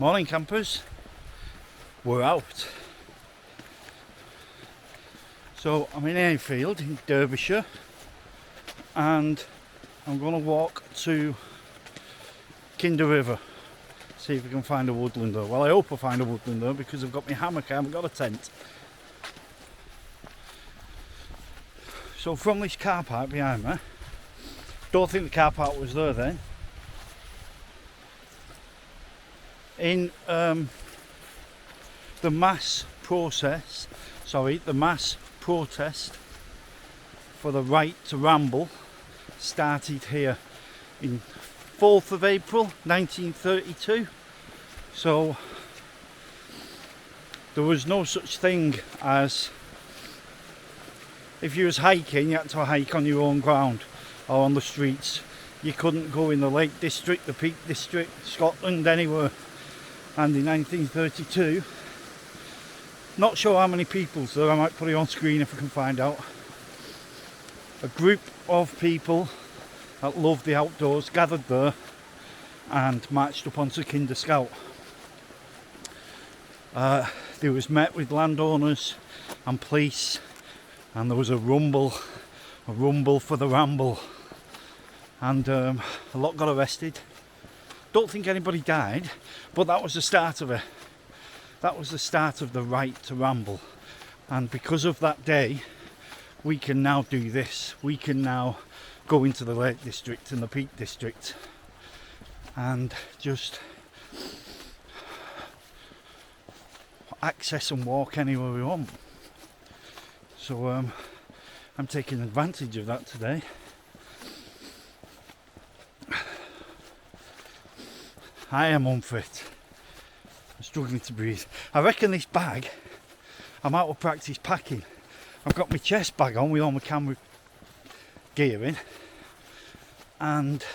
Morning campers, we're out. So I'm in Enfield in Derbyshire and I'm going to walk to Kinder River, see if we can find a woodland there. Well, I hope I find a woodland there because I've got my hammock, I haven't got a tent. So from this car park behind me, don't think the car park was there then. In the mass protest for the right to ramble started here in 4th of April 1932. So there was no such thing as, if you was hiking, you had to hike on your own ground or on the streets. You couldn't go in the Lake District, the Peak District, Scotland, anywhere. And in 1932, not sure how many people's there, I might put it on screen if I can find out. A group of people that loved the outdoors gathered there and marched up onto Kinder Scout. They was met with landowners and police, and there was a rumble for the ramble, and a lot got arrested. Don't think anybody died, but that was the start of it. That was the start of the right to ramble. And because of that day, we can now do this. We can now go into the Lake District and the Peak District and just access and walk anywhere we want. So I'm taking advantage of that today. I am unfit. I'm struggling to breathe. I reckon this bag, I'm out of practice packing. I've got my chest bag on with all my camera gear in and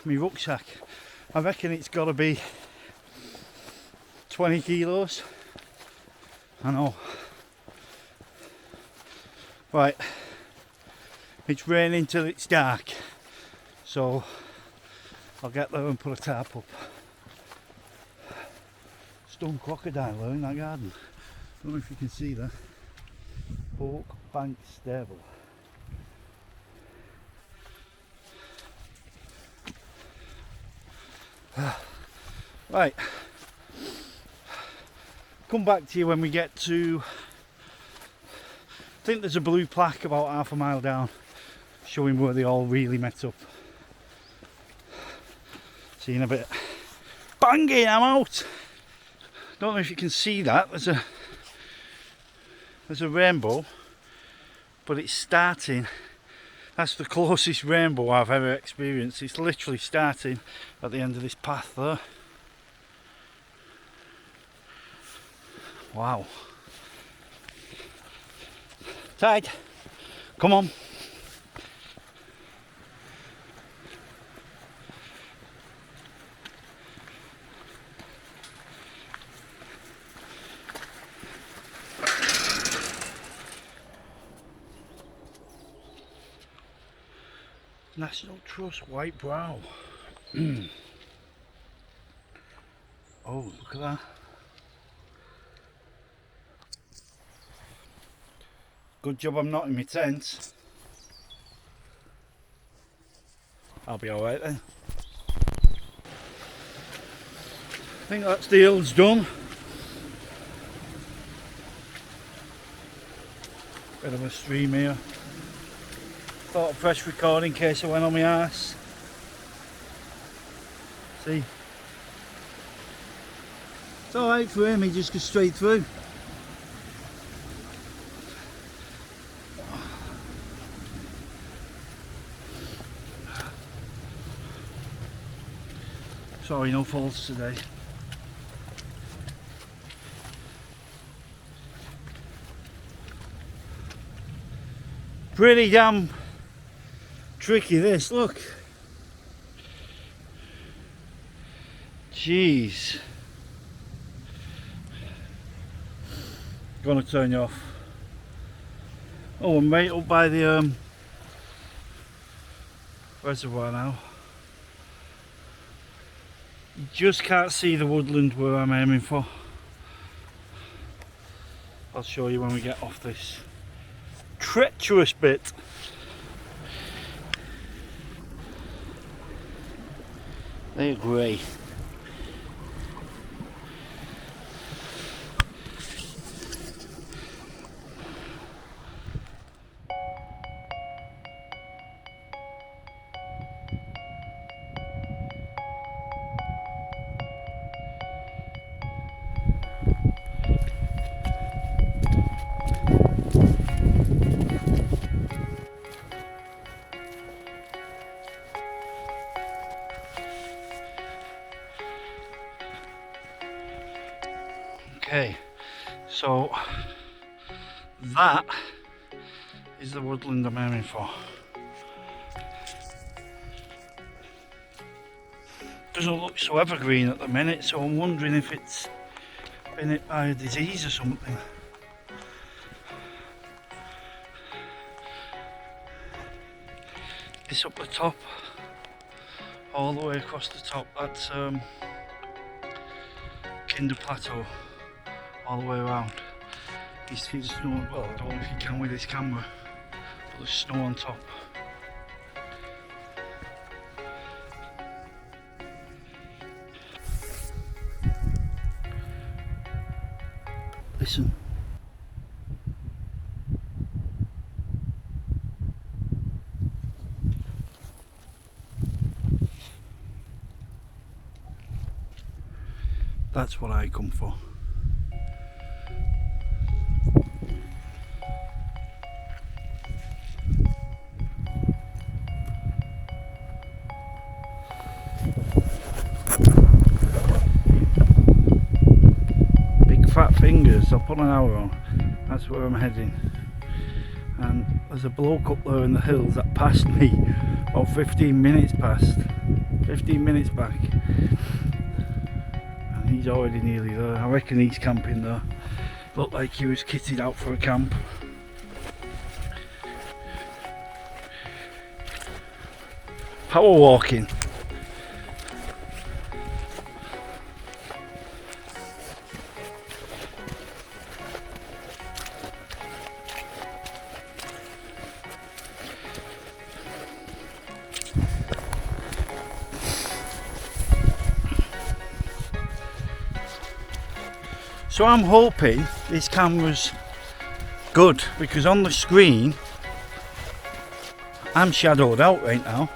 my rucksack. I reckon it's got to be 20 kilos. I know. Right, it's raining till it's dark, so I'll get there and put a tarp up. Stone crocodile there in that garden. Don't know if you can see that. Oak Bank Stable. Right. Come back to you when we get to, I think there's a blue plaque about half a mile down showing where they all really met up. See you in a bit. Banging, I'm out. Don't know if you can see that. There's a rainbow, but it's starting. That's the closest rainbow I've ever experienced. It's literally starting at the end of this path there. Wow. Tide, come on. National Trust White Brow. Oh, look at that. Good job I'm not in my tent. I'll be alright then. I think that's the hills done. Bit of a stream here. Thought I'd press record in case I went on my arse. See? It's alright for him, he just goes straight through. Sorry, no faults today. Pretty damn tricky this, look. Jeez. Gonna turn you off. Oh, I'm right up by the reservoir now. You just can't see the woodland where I'm aiming for. I'll show you when we get off this treacherous bit. They're grey. Okay, so that is the woodland I'm aiming for. Doesn't look so evergreen at the minute, so I'm wondering if it's been hit by a disease or something. This up the top, all the way across the top, that's Kinder Plateau. All the way around. You see the snow, well, I don't know if you can with this camera, but there's snow on top. Listen. That's what I come for. Fat fingers, I'll put an hour on. That's where I'm heading. And there's a bloke up there in the hills that passed me about 15 minutes past. 15 minutes back. And he's already nearly there. I reckon he's camping there. Looked like he was kitted out for a camp. Power walking. So I'm hoping this camera's good, because on the screen I'm shadowed out right now.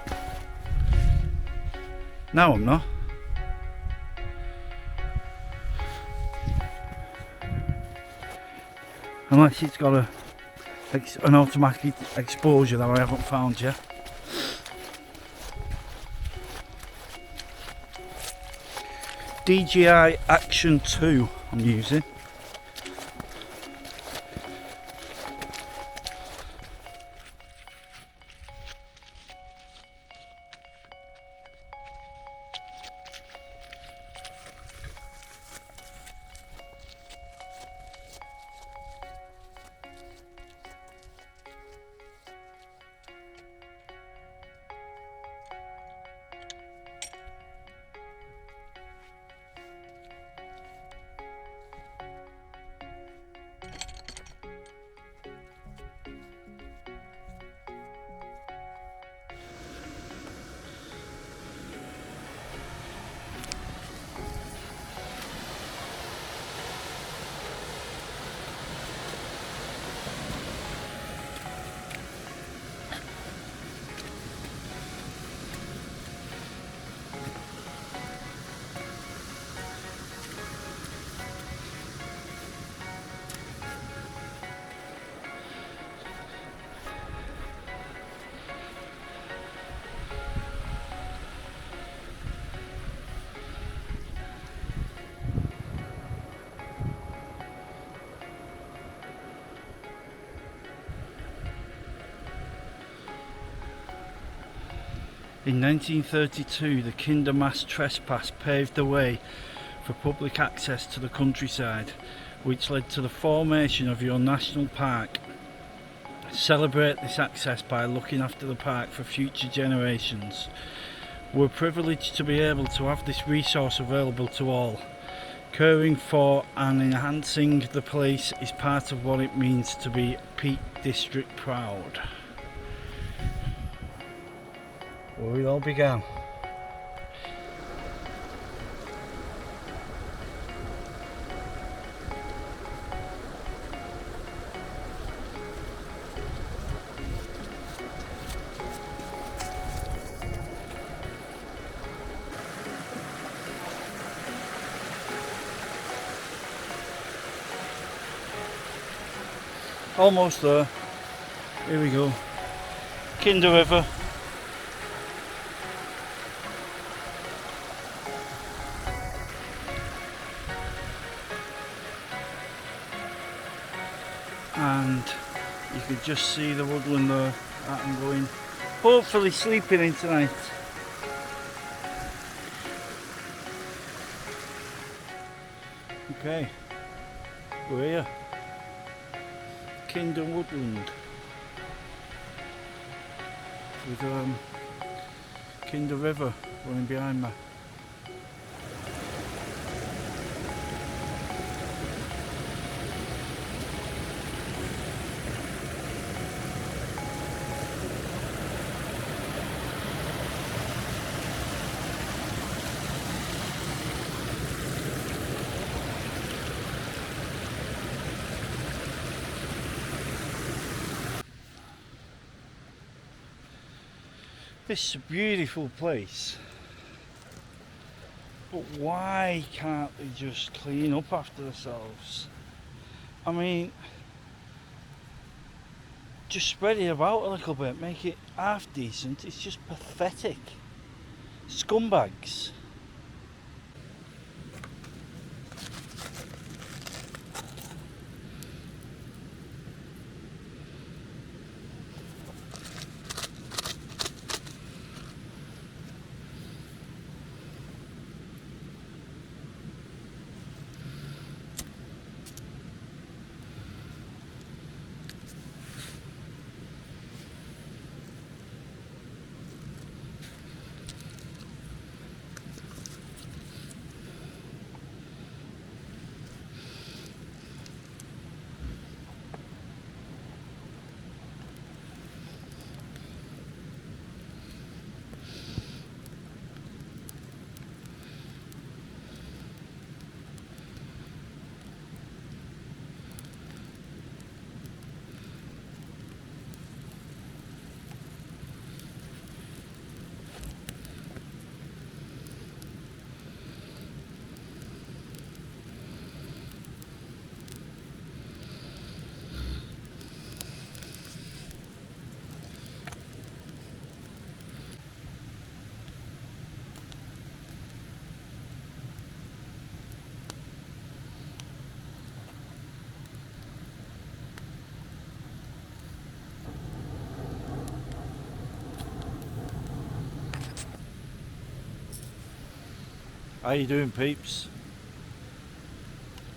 No, I'm not. Unless it's got an automatic exposure that I haven't found yet. DJI Action 2 I'm using. In 1932, the Kinder Mass Trespass paved the way for public access to the countryside, which led to the formation of your national park. Celebrate this access by looking after the park for future generations. We're privileged to be able to have this resource available to all. Caring for and enhancing the place is part of what it means to be Peak District proud. Where it all began. Almost there. Here we go. Kinder River. And you can just see the woodland there that I'm going, hopefully sleeping in tonight. Okay, we're here. Kinder Woodland with Kinder River running behind me. This is a beautiful place, but why can't they just clean up after themselves? I mean, just spread it about a little bit, make it half decent. It's just pathetic. Scumbags. How you doing, peeps?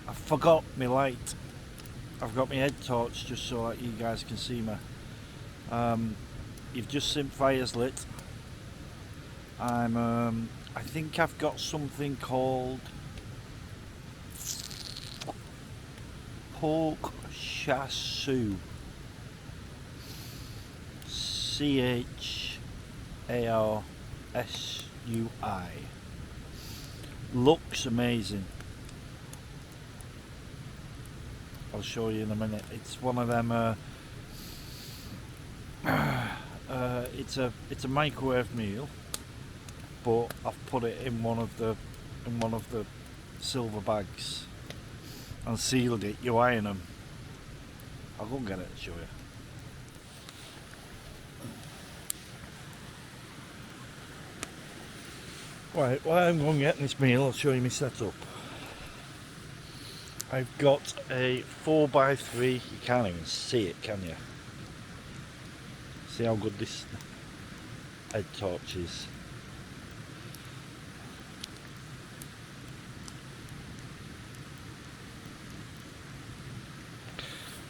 I forgot my light. I've got my head torch just so that you guys can see me. You've just seen fires lit. I think I've got something called pork chassu. CHARSUI. Looks amazing. I'll show you in a minute. It's one of them. It's a microwave meal, but I've put it in one of the silver bags and sealed it. You iron them. I'll go and get it and show you. Right, while I'm going getting this meal, I'll show you my setup. I've got a 4x3, you can't even see it, can you? See how good this head torch is.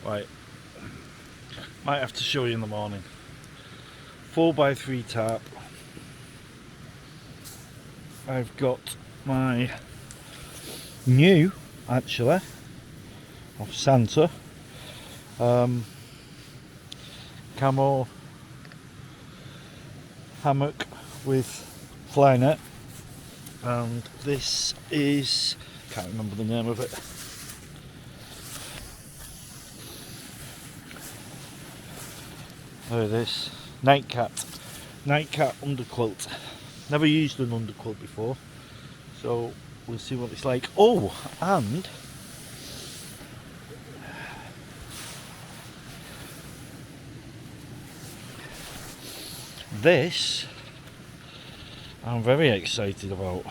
Right, might have to show you in the morning. 4x3 tarp. I've got my new, actually, of Santa camo hammock with fly net, and this is, can't remember the name of it. There it is, Nightcat underquilt. Never used an underquilt before, so we'll see what it's like. Oh, and this I'm very excited about.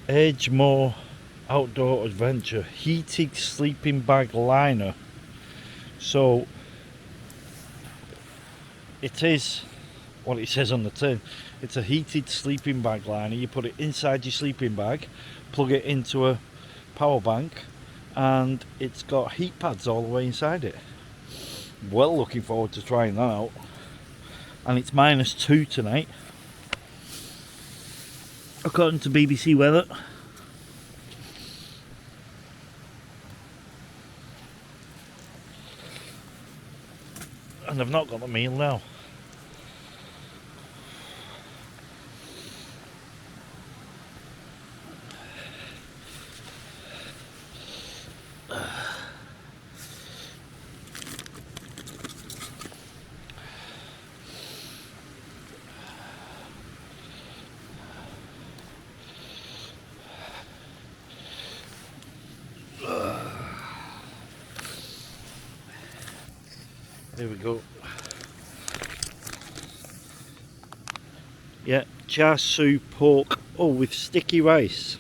Edgemore Outdoor Adventure heated sleeping bag liner. So it is what it says on the tin. It's a heated sleeping bag liner. You put it inside your sleeping bag, plug it into a power bank, and it's got heat pads all the way inside it. Well, looking forward to trying that out. And it's -2 tonight, according to BBC Weather. And I've not got the meal now. There we go. Yeah, char siu pork. Oh, with sticky rice.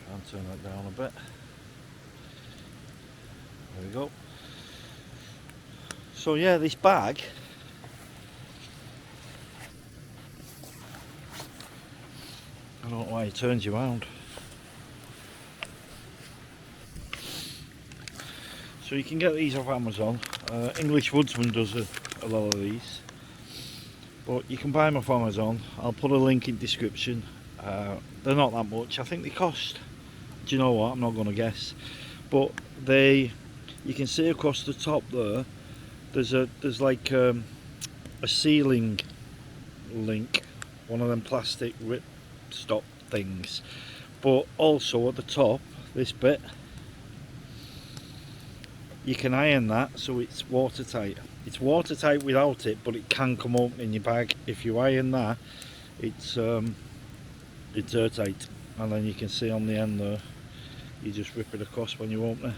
Try and turn that down a bit. There we go. So yeah, this bag, I don't know why it turns you around. So you can get these off Amazon. English Woodsman does a lot of these, but you can buy them off Amazon. I'll put a link in description. They're not that much. I think they cost, do you know what, I'm not going to guess, but you can see across the top there, there's like a sealing link, one of them plastic rip stop things, but also at the top, this bit, you can iron that so it's watertight. It's watertight without it, but it can come open in your bag. If you iron that, it's airtight, and then you can see on the end there, you just rip it across when you open it.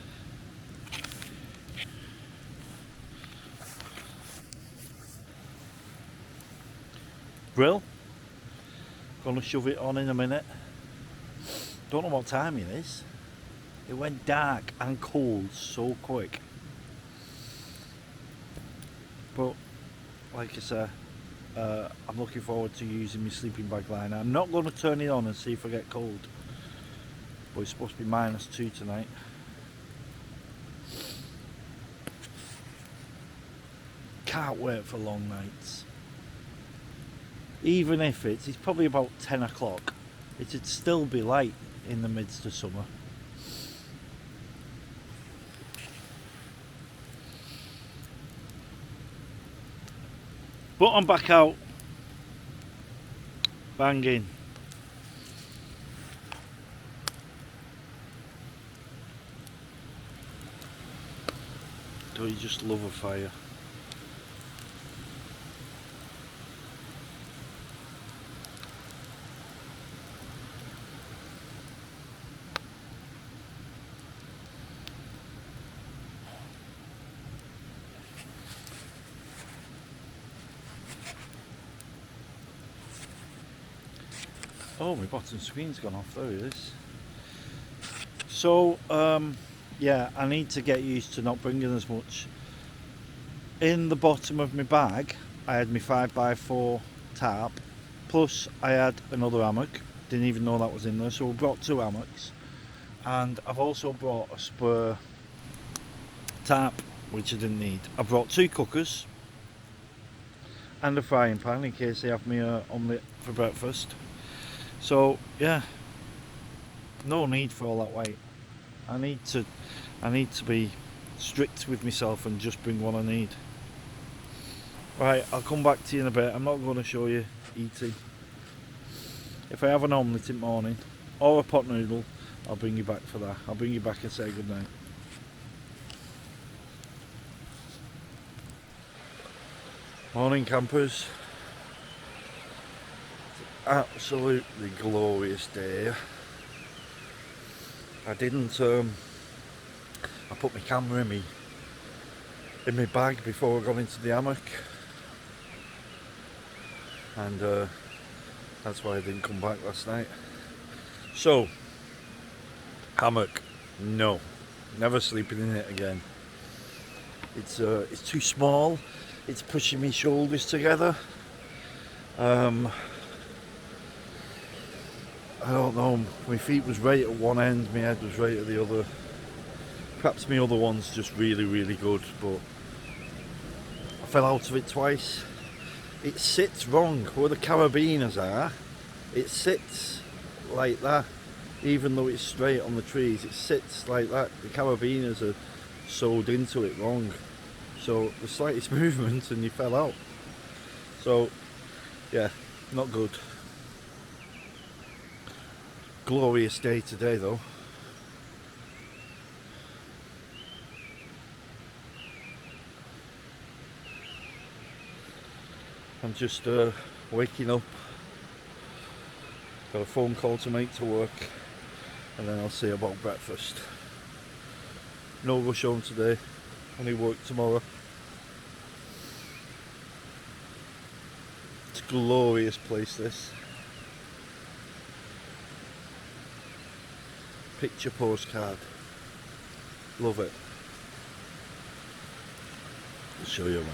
Grill, gonna shove it on in a minute. Don't know what time it is. It went dark and cold so quick. But like I say, I'm looking forward to using my sleeping bag liner. I'm not going to turn it on and see if I get cold, but it's supposed to be -2 tonight. Can't wait for long nights. Even if it's probably about 10 o'clock, it'd still be light in the midst of summer. But I'm back out, banging. Don't you just love a fire? Oh, my bottom screen's gone off, there it is. So, yeah, I need to get used to not bringing as much. In the bottom of my bag, I had my 5x4 tarp, plus I had another hammock. Didn't even know that was in there, so we brought 2 hammocks. And I've also brought a spare tarp, which I didn't need. I brought 2 cookers and a frying pan in case they have me omelette for breakfast. So yeah, no need for all that weight. I need to be strict with myself and just bring what I need. Right, I'll come back to you in a bit. I'm not going to show you eating. If I have an omelette in the morning or a pot noodle, I'll bring you back for that. I'll bring you back and say good night. Morning, campers. It's an absolutely glorious day. I put my camera in my bag before I got into the hammock, and that's why I didn't come back last night. So, hammock, no, never sleeping in it again. It's too small. It's pushing my shoulders together. I don't know. My feet was right at one end. My head was right at the other. Perhaps my other one's just really, really good, but I fell out of it twice. It sits wrong where the carabiners are. It sits like that, even though it's straight on the trees. It sits like that. The carabiners are sewed into it wrong. So the slightest movement and you fell out. So yeah, not good. Glorious day today though. I'm just waking up. Got a phone call to make to work, and then I'll see about breakfast. No rush home today. Only work tomorrow. It's a glorious place, this. Picture postcard. Love it. I'll show you around.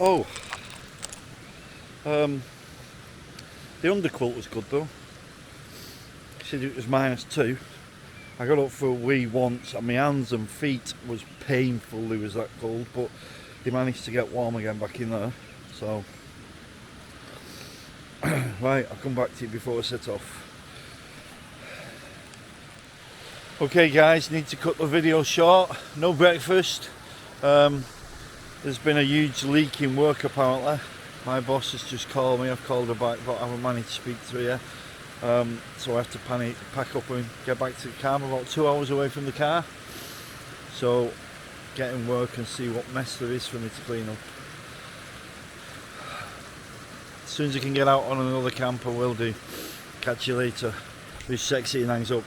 Oh, the underquilt was good though. She said it was -2. I got up for a wee once and my hands and feet was painful, it was that cold, but they managed to get warm again back in there. So, right, I'll come back to you before I set off. Okay guys, need to cut the video short. No breakfast. There's been a huge leak in work apparently. My boss has just called me. I've called her back, but I haven't managed to speak to her yet. So I have to pack up and get back to the car. I'm about 2 hours away from the car. So get in work and see what mess there is for me to clean up. As soon as I can get out on another camper, will do. Catch you later. Who's sexy and hangs up.